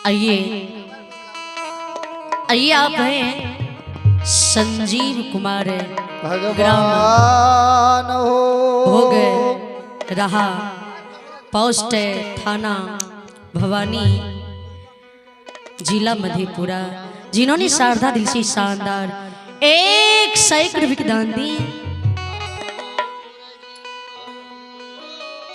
आइए आइए, आप हैं संजीव कुमार भगवान हो गए रहा, पोस्ट है थाना भवानी, जिला मधेपुरा, जिन्होंने शारदा दिल से शानदार 1 रुपये दान दिए।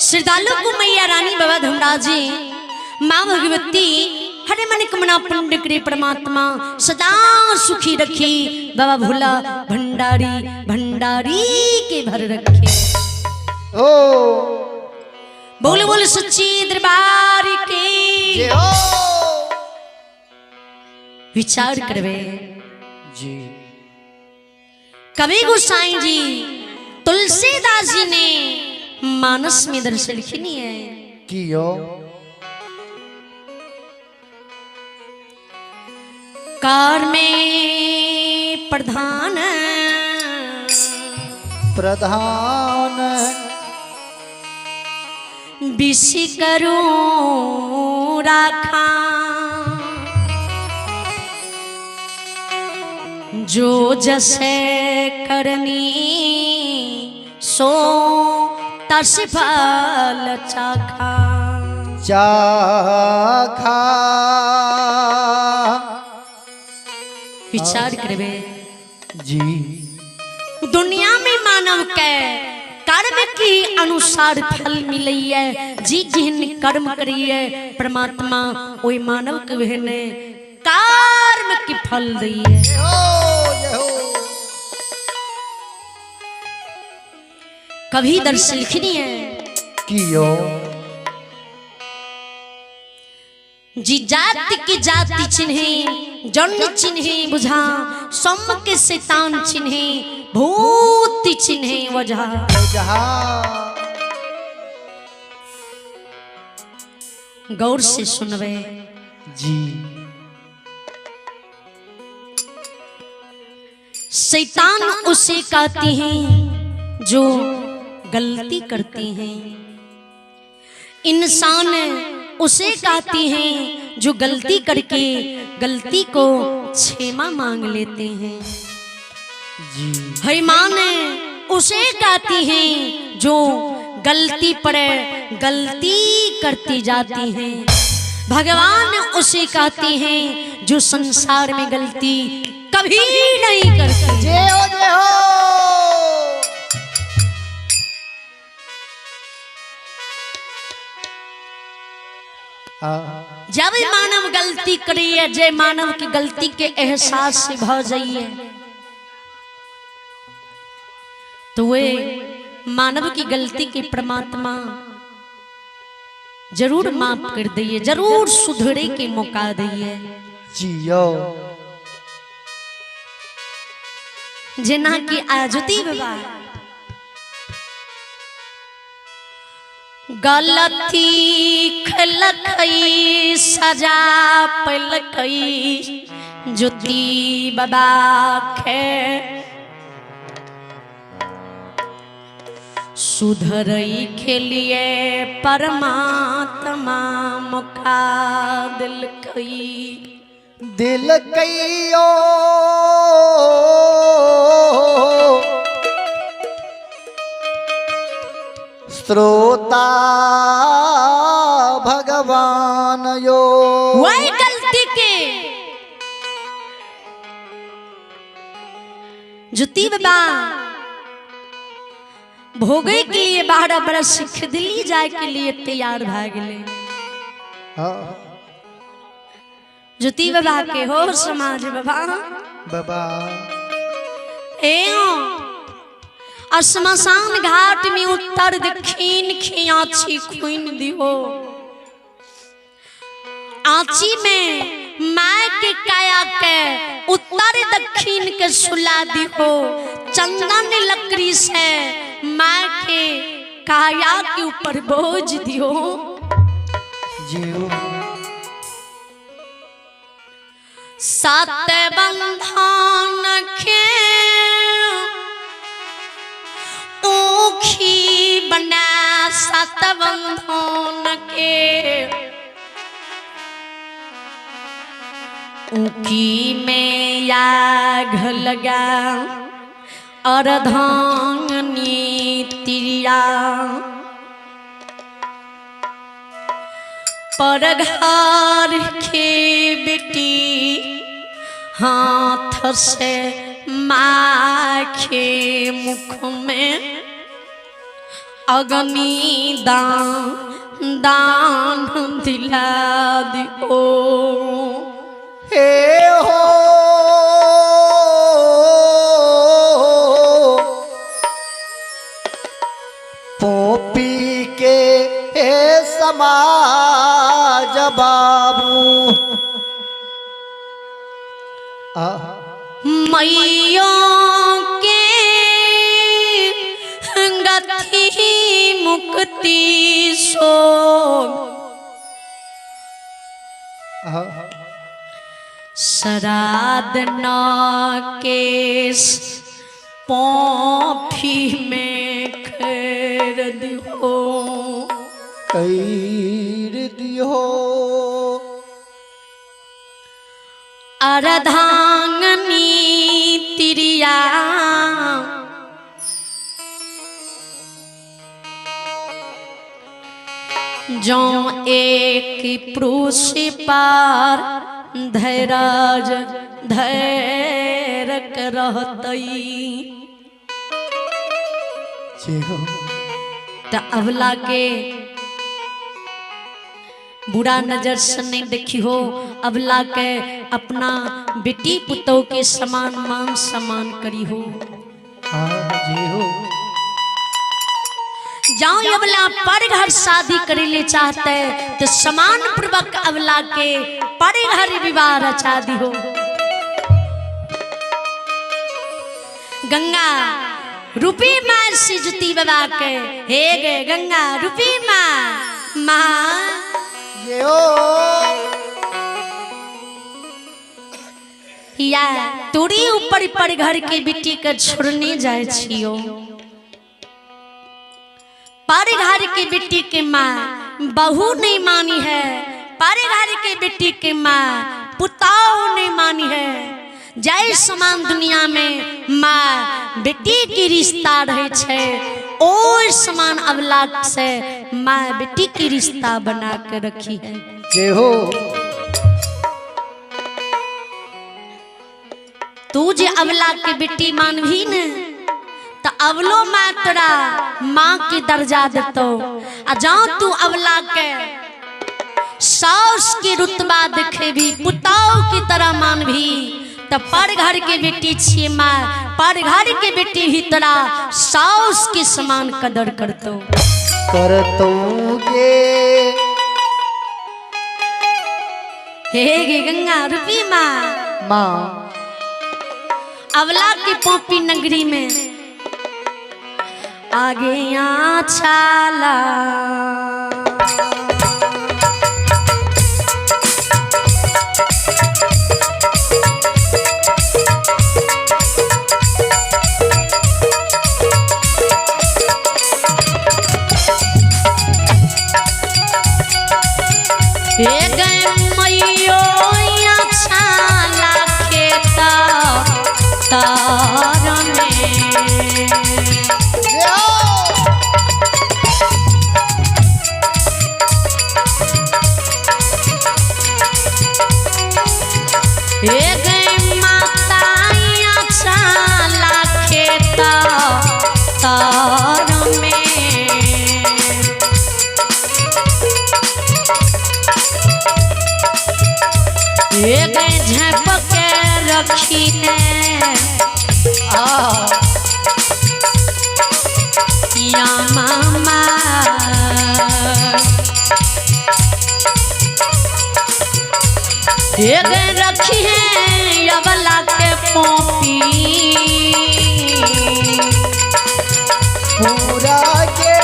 श्रद्धालु को मैया रानी बाबा धर्मराज जी, माँ भगवती हरे मन कमना पुण्य करे परमात्मा सदा सुखी रखी, बाबा भोला भंडारी भंडारी के भर रखे। ओ बोल बोल सच्ची दरबार के विचार करवे जी। कवि गोसाई जी तुलसीदास जी ने मानस में दर्शन लिखनी है कियो कार में प्रधान प्रधान बिसी करूं राखा, जो जैसे करनी सो तस फल चाखा। चाखा विचार करवे जी। दुनिया में मानव के कर्म की अनुसार फल मिलई है, जी जिन कर्म करी है परमात्मा ओई मानव के बहने कर्म की फल दी है। कभी दर्शन लिखनी है कियो जी, जाति की जाति चिन्हे जन्म चिन्हे बुझा, सम के शैतान चिन्हे भूत चिन्हे वजह। गौर से सुनवे जी। शैतान उसे कहते हैं जो गलती करते हैं, इंसान उसे कहते हैं जो गलती करके गलती को क्षमा मांग लेते हैं। हरिमान उसे कहती हैं जो गलती पर गलती करती जाती हैं। भगवान उसे कहते हैं जो संसार में गलती कभी नहीं करती। जय हो जय हो। जब मानव गलती करिए, जय मानव की गलती के एहसास से भर जाइए, तो वे मानव की गलती के परमात्मा जरूर माफ कर दिए, जरूर सुधरे के मौका दिए। जियो जना की आजुती बाबा गलती खलखई सजा पलखई, ज्योति बाबा खे सुधरई खेलिए परमात्मा मुखा दिल कई। दिल कईयो श्रोता भगवान यो वही गलती के जुती बाबा भोगे के लिए 12 बरस सिख दिल्ली जाए के लिए तैयार भाग गए। जुती बाबा के हो समाज बाबा बाबा शमशान घाट में उत्तर दक्षिण खियाची खुन दियो, आची में माय के काया के उत्तर दक्षिण के सुला दियो, चंदन लकड़ी से माय के काया के ऊपर बोझ दियो। सात बंधन के ओखी बना, सात बंधन के ऊकी में याग लगा अर्धांगनी तिरिया पर घर के बेटी हाथ से माखे मुख में अग्नि दान दिला दियो हे हो पोपी के हे समाज बाबू मैयों के गति मुक्ति सो श्राद्ध न केस पौफी में खैर दियो कैर दियो अर्धांगनी तिरिया जो एक पुरुष पार धैर्य धैर्य रहतई त अबला के बुरा नजर से नहीं देखी हो। अबला के अपना बेटी पुतों के समान मान सम्मान करी हो। जी हो जाओ अबला पर घर शादी करे ले चाहते तो समान पूर्वक अबला के पर घर विवाह रचा दी हो। गंगा रूपी माँ सिजती बाबा के हे गे गंगा रूपी माँ माँ ये हो या तोरी ऊपर पर घर के बेटी के छोड़ने जाए छियो। पर घर के बेटी के माँ बहू नहीं मानी है, पर घर के बेटी के माँ पुताऊ नहीं मानी है। जय समान दुनिया में माँ बेटी की रिश्ता रहे छे ओ समान अवलाद से माँ बेटी की रिश्ता बना के रखी है। ये हो तू जे अवला के बेटी मानवी न तो अवलो माँ तोरा माँ के दर्जा देतो। आ जाओ तू अवला के सास के रुतबा देखे भी पुताओ की तरह मानवी तो पर घर के बेटी छिए माँ, पर घर के बेटी ही तोरा सास के समान कदर करतो करतोगे। हे गे गंगा रूपी माँ माँ अवला की पोपी नगरी में आगे यहाँ छाला झपके रखी है या मामा रखी है अवला के पोपी पूरा के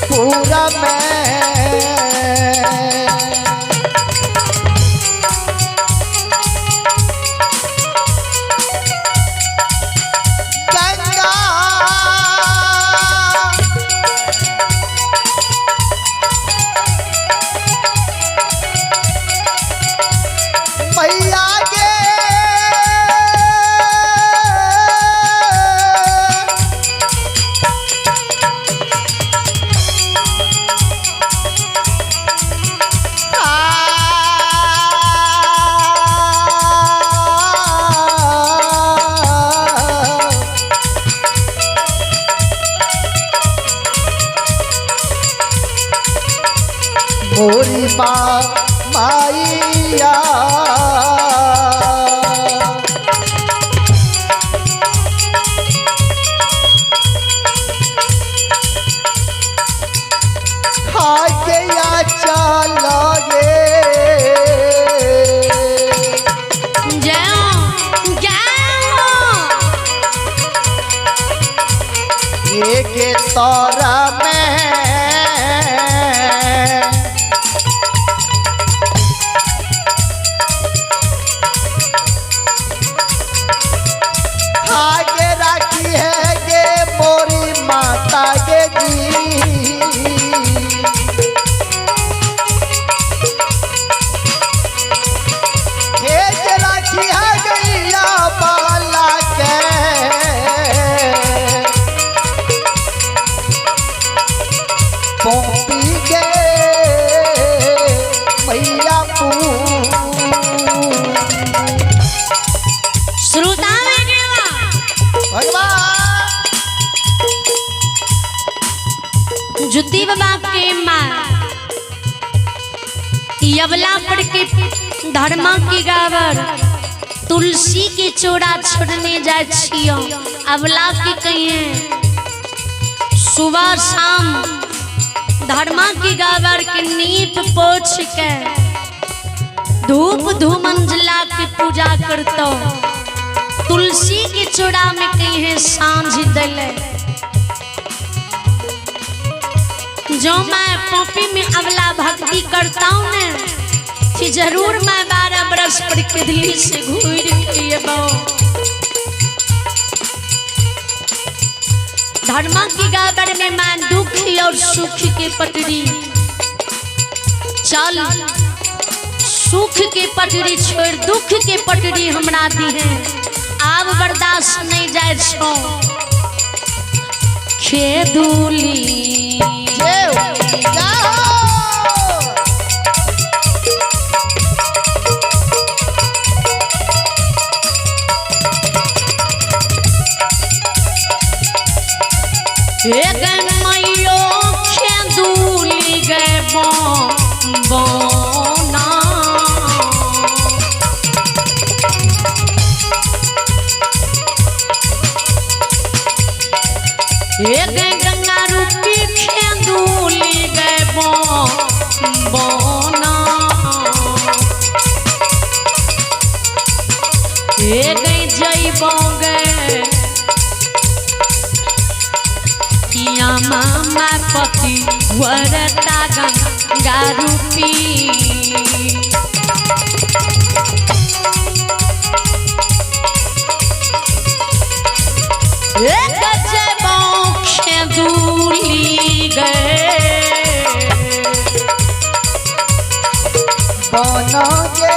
पूरा मैं मोरी माइया आगे या चलोगे ये के तोरा में आगे राखी है गे मोरी माता के जी राखी है गैया बाला के पोपी के मैया श्रोता जुद्दी बाबा के माँ यवला पढ़ के धर्मा की गावर तुलसी के चोरा छोड़ने जाए छियो अवला की कहिए सुबह शाम धर्मा की गावर के नीप पोछ के धूप धूमंजला की पूजा करतो तुलसी के चोरा में कहिए सांझ दले जो मैं पोपी में अवला भक्ति करता हूँ न कि जरूर मैं 12 बरस पर के दिल्ली से घूर के धर्मा की गाबर में मैं दुख और सुख के पटरी चल सुख के पटरी छोड़ दुख के पटरी हमरा दी है आब बर्दाश्त नहीं जाए छो खेदूली मैयो खेदूली गए बोना गंगा रूपी खेदूली गए बोना गई जैबो गए मामा पति वरता गंगा रूपी खेदूली गए बनोगे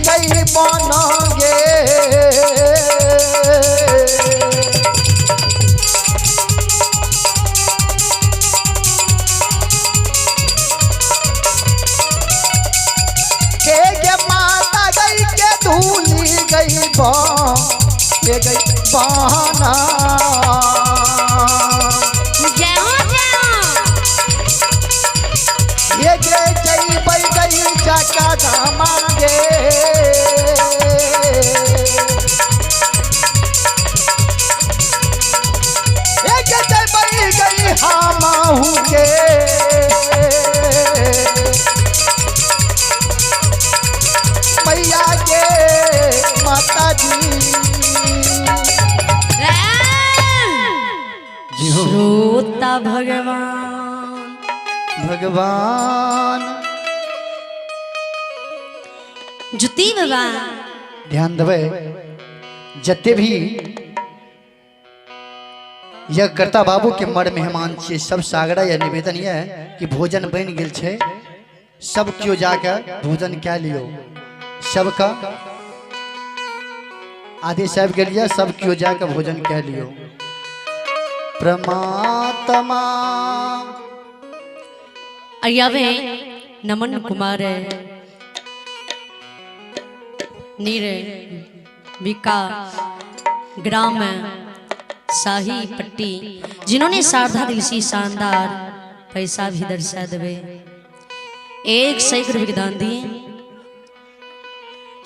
गई बनोगे माता गई के धूली गई बहाना ये जई बई गई जाका दामागे के मैया के माता जी श्रोता भगवान भगवान जुती बाबा ध्यान देवे जते भी यह कर्ता बाबू के मर मेहमान छे सब सागरा या निवेदन है कि भोजन बन गेल छे सब क्यों जाकर भोजन क्या लियो सबका आदेश साहब के लिए सब क्यों जाकर भोजन क्या लियो प्रमात्मा। अय्यावे नमन कुमार नीर विका ग्राम शाही पट्टी जिन्होंने शारदा दिवसी शानदार पैसा भी दर्शा देवे 100 रुपये दान दिए।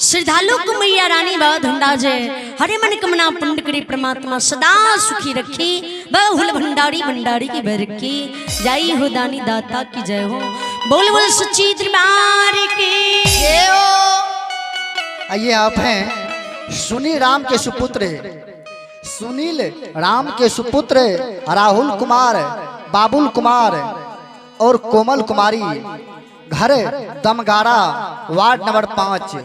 श्रद्धालु को मैया रानी बा धंडा जय हरे मन कमना पुण्य करी परमात्मा सदा सुखी रखी बहुल भंडारी भंडारी की बरकी जय हो दानी दाता की जय हो बोल बोल सच्ची दरबार की जय हो। आइए आप हैं सुनील राम के सुपुत्र सुनील राम के सुपुत्र राहुल कुमार बाबुल कुमार और कोमल कुमारी घर दमगारा वार्ड नंबर 5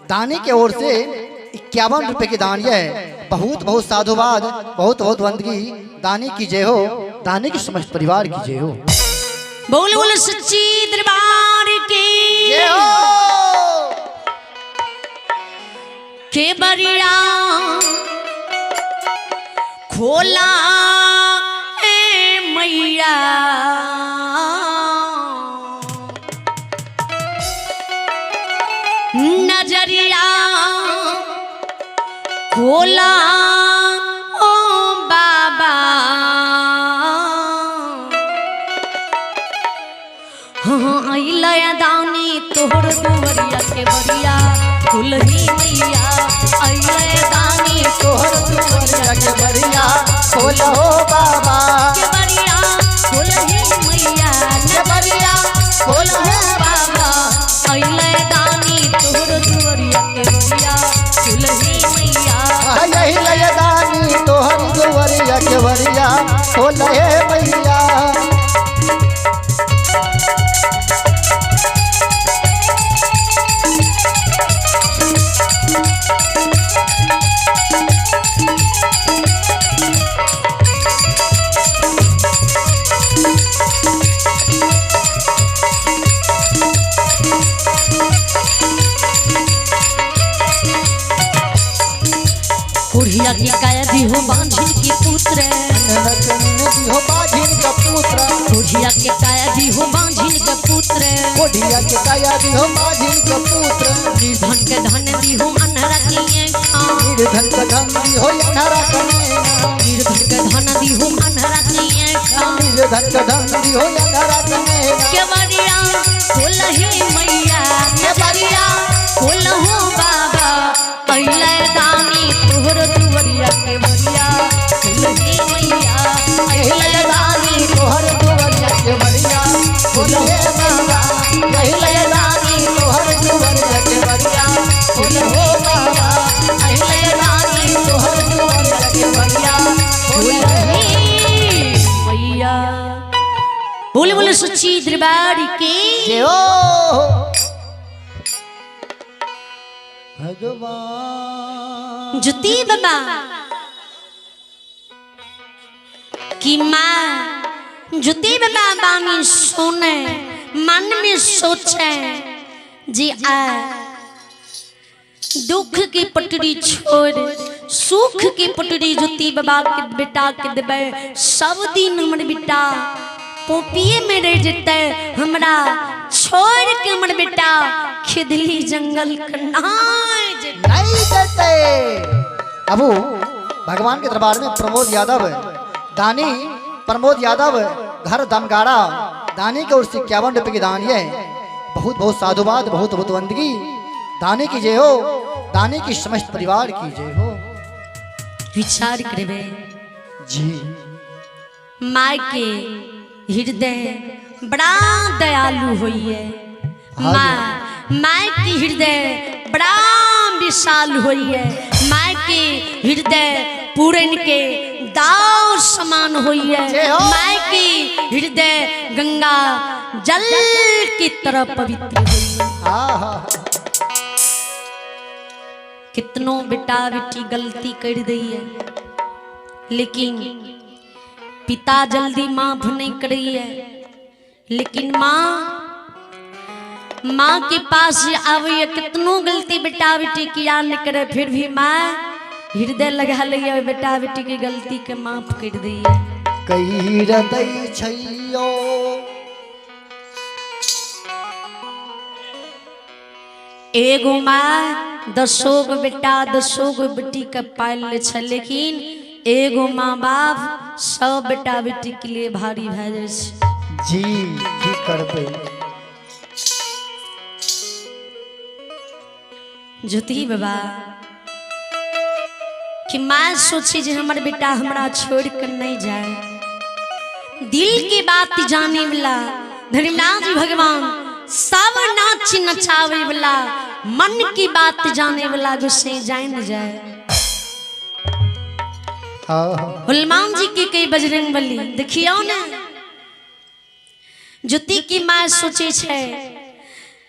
दानी के ओर से 51 रुपए की दान है। बहुत बहुत साधुवाद बहुत बहुत वंदगी। दानी की जय हो दानी की समस्त परिवार की जय हो। बोल बोल सच्ची दरबार की जय हो। के बरिया खोला है मैया नजरिया खोला ओ बाबा हाँ अइलया दानी तोहर दुवरिया के बरिया खुलही मैया अइलया दानी तोहर दुवरिया के बरिया खोलो बाबा के बरिया खुलही मैया के बरिया खोलो बाबा अइलया दानी तोहर दुवरिया के बरिया खुलही मैया यही लयदानी तोहर दुवरिया के बरिया खोलो मैया। कुड़िया की काया दी हो बांझिन की पुत्र हो बाझिन का पुत्र कुड़िया के काया दी हो बांझिन का पुत्र कोढ़िया के काया दी हो बाझिन का पुत्र निर्धन के धन दी हो अनहरा की खान निर्धन का धन दी हो अनहरा कनेना निर्धन के धन दी हो अनहरा की खान निर्धन का धन दी हो अनहरा कनेना के बरिया खुलही मैया के बरिया खुलहु बाबा अइले दानी तोहर दुवरिया के बरिया खुलही मैया अइले दानी तोहर दुवरिया के बरिया खोलो बाबा यही लयदानी तोहर दुवरिया के बरिया खोलो बाबा अइले दानी तोहर दुवरिया के बरिया खुलही मैया। बोल बोल सच्ची दरबार की जय हो। भगवान जुती बाबा कि माँ जुती बाबा बामी सोने मन में सोचे जी आ दुख की पटरी छोड़ सुख की पटरी जुती बाबा के बेटा के देवे सब दिन हमर बेटा पोपिए में रह जते हमरा छोड़ के हमर बेटा खिदली जंगल नहीं देते। अबू भगवान के दरबार में प्रमोद यादव दानी प्रमोद यादव घर दमगाड़ा दानी के ओर से 51 रुपए की दान है। बहुत बहुत साधुवाद बहुत बहुत वंदगी। दानी की जय हो दानी की समस्त परिवार की जय हो। विचार करबे जी माँ के हृदय बड़ा दयालु हुई है। माँ की हृदय बड़ा विशाल हुई है। माँ के हृदय पूरन के दाव समान हुई है। माँ की हृदय गंगा जल की तरह पवित्र हुई है। कितनों बेटा बेटी गलती कर दी है लेकिन पिता जल्दी माफ नहीं करी है। लेकिन माँ के पास आवे कितनों गलती बेटा बेटी किया न करे फिर भी माँ हृदय लगा लिया बेटा बेटी की गलती के माफ कर दी है। कही दै छैयो। एगो माँ 10 गो बेटा 10 गो बेटी के पाल ले छै, लेकिन एगो माँ बाप सब बेटा बेटी के लिए भारी भए जाइ छै। जी की करबे। ज्योति बाबा कि माँ सोची जे हमर बेटा हमरा छोड़ कर नहीं जाए, दिल की बात जाने वाला धर्मनाथ भगवान सब नाच नचावे वाला मन की बात जाने वाला गुस्से जाए न जाए। हनुमान जी की कई बजरंग बली देखियो ना, ज्योति की माँ सोचे छे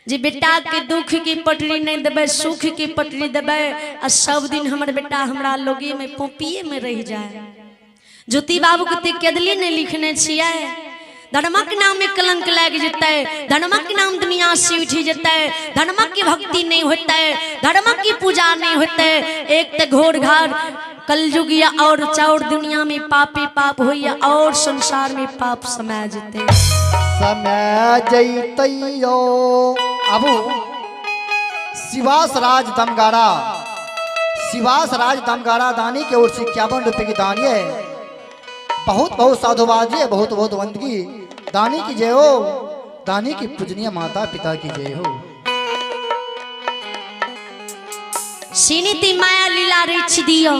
जे बेटा के दुख की पटरी नहीं देवे, सुख की पटरी देवे, आ सब दिन हमर बेटा हमरा लोगे में पोपिए में रह जाए। ज्योति बाबू के केदली नहीं लिखने छिए, धर्मक नाम में कलंक लग जते, धर्मक नाम दुनिया से उठ जते, धर्मक की भक्ति नहीं होते, धर्मक की पूजा नहीं होते। एक तो घोर घार कलयुग या और चाउर दुनिया में पापे पाप हो या और संसार में पाप समय जते समय जैतयो। अबू शिवास राज दमगाड़ा, शिवास राज दमगाड़ा दानी के ओर से 51 रुपए की दानी है। बहुत बहुत साधुवाद है, बहुत बहुत वंदगी। दानी की जय हो, दानी की पूजनीय माता पिता की जय हो। सीनीति माया लीला रच दियो,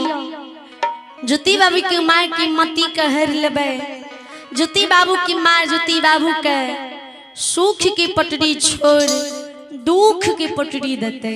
ज्योति बाबू की माँ की मती कहर लेबे, ज्योति बाबू की माँ ज्योति बाबू के सुख की पटरी छोड़ दुख की पटरी देते।